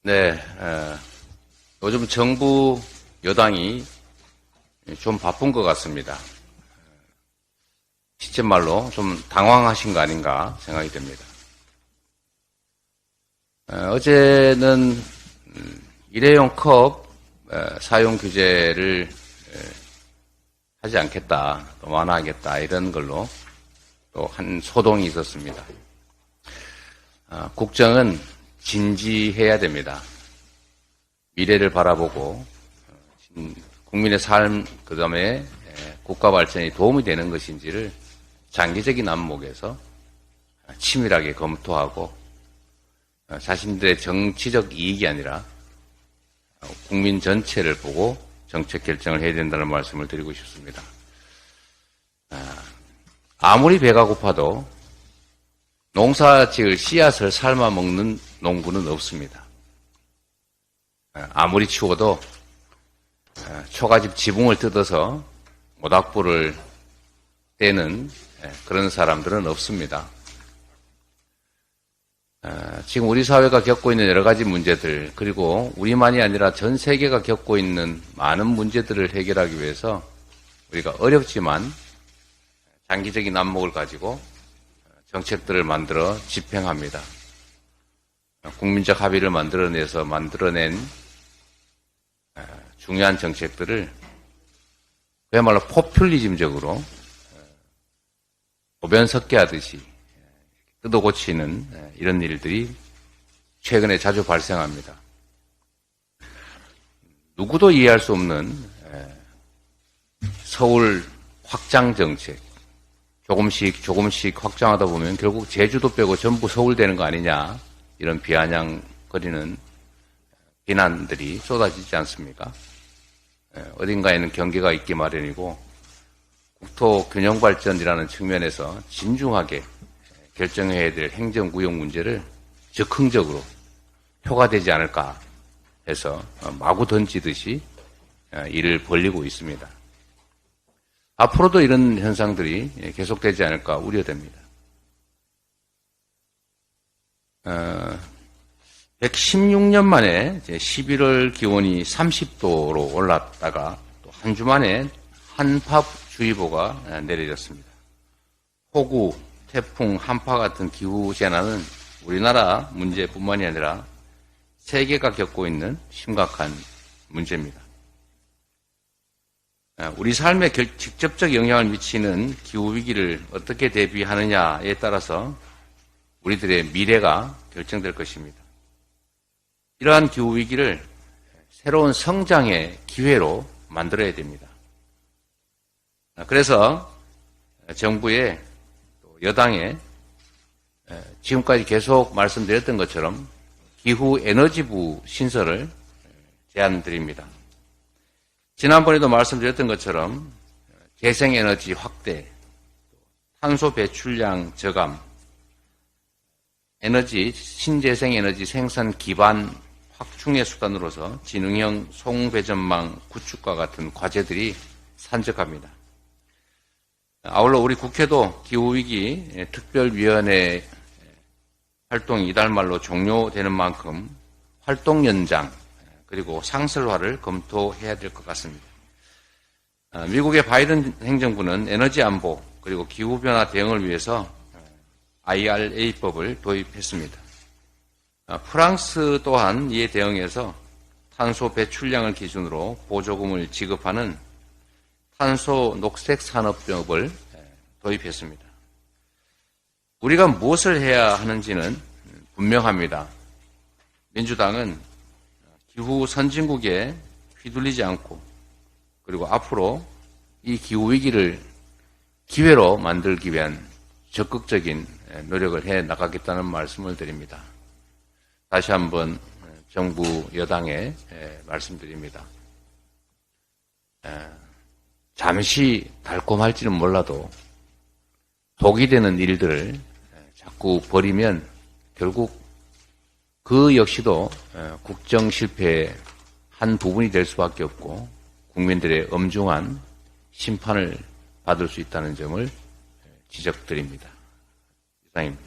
네, 요즘 정부 여당이 좀 바쁜 것 같습니다. 시쳇말로 좀 당황하신 거 아닌가 생각이 됩니다. 어제는 일회용 컵 사용 규제를 하지 않겠다, 또 완화하겠다 이런 걸로 또 한 소동이 있었습니다. 국정은 진지해야 됩니다. 미래를 바라보고 국민의 삶, 그다음에 국가 발전에 도움이 되는 것인지를 장기적인 안목에서 치밀하게 검토하고 자신들의 정치적 이익이 아니라 국민 전체를 보고 정책 결정을 해야 된다는 말씀을 드리고 싶습니다. 아무리 배가 고파도 농사 지을 씨앗을 삶아 먹는 농부는 없습니다. 아무리 추워도 초가집 지붕을 뜯어서 모닥불을 떼는 그런 사람들은 없습니다. 지금 우리 사회가 겪고 있는 여러 가지 문제들, 그리고 우리만이 아니라 전 세계가 겪고 있는 많은 문제들을 해결하기 위해서 우리가 어렵지만 장기적인 안목을 가지고 정책들을 만들어 집행합니다. 국민적 합의를 만들어낸 중요한 정책들을 그야말로 포퓰리즘적으로 보변 섞게 하듯이 뜯어 고치는 이런 일들이 최근에 자주 발생합니다. 누구도 이해할 수 없는 서울 확장 정책, 조금씩 확장하다 보면 결국 제주도 빼고 전부 서울 되는 거 아니냐, 이런 비아냥거리는 비난들이 쏟아지지 않습니까? 어딘가에는 경계가 있기 마련이고 국토 균형 발전이라는 측면에서 진중하게 결정해야 될 행정구역 문제를 적극적으로 표가 되지 않을까 해서 마구 던지듯이 일을 벌리고 있습니다. 앞으로도 이런 현상들이 계속되지 않을까 우려됩니다. 116년 만에 11월 기온이 30도로 올랐다가 또 한 주 만에 한파주의보가 내려졌습니다. 폭우, 태풍, 한파 같은 기후 재난은 우리나라 문제뿐만이 아니라 세계가 겪고 있는 심각한 문제입니다. 우리 삶에 직접적 영향을 미치는 기후위기를 어떻게 대비하느냐에 따라서 우리들의 미래가 결정될 것입니다. 이러한 기후위기를 새로운 성장의 기회로 만들어야 됩니다. 그래서 정부의 여당에 지금까지 계속 말씀드렸던 것처럼 기후에너지부 신설을 제안드립니다. 지난번에도 말씀드렸던 것처럼 재생에너지 확대, 탄소 배출량 저감, 신재생에너지 생산 기반 확충의 수단으로서 지능형 송배전망 구축과 같은 과제들이 산적합니다. 아울러 우리 국회도 기후위기 특별위원회 활동이 이달 말로 종료되는 만큼 활동 연장 그리고 상설화를 검토해야 될 것 같습니다. 미국의 바이든 행정부는 에너지 안보 그리고 기후변화 대응을 위해서 IRA법을 도입했습니다. 프랑스 또한 이에 대응해서 탄소 배출량을 기준으로 보조금을 지급하는 탄소 녹색 산업법을 도입했습니다. 우리가 무엇을 해야 하는지는 분명합니다. 민주당은 기후 선진국에 휘둘리지 않고 그리고 앞으로 이 기후위기를 기회로 만들기 위한 적극적인 노력을 해 나가겠다는 말씀을 드립니다. 다시 한번 정부 여당에 말씀드립니다. 잠시 달콤할지는 몰라도 독이 되는 일들을 자꾸 벌이면 결국 그 역시도 국정 실패의 한 부분이 될 수밖에 없고 국민들의 엄중한 심판을 받을 수 있다는 점을 지적드립니다. 이상입니다.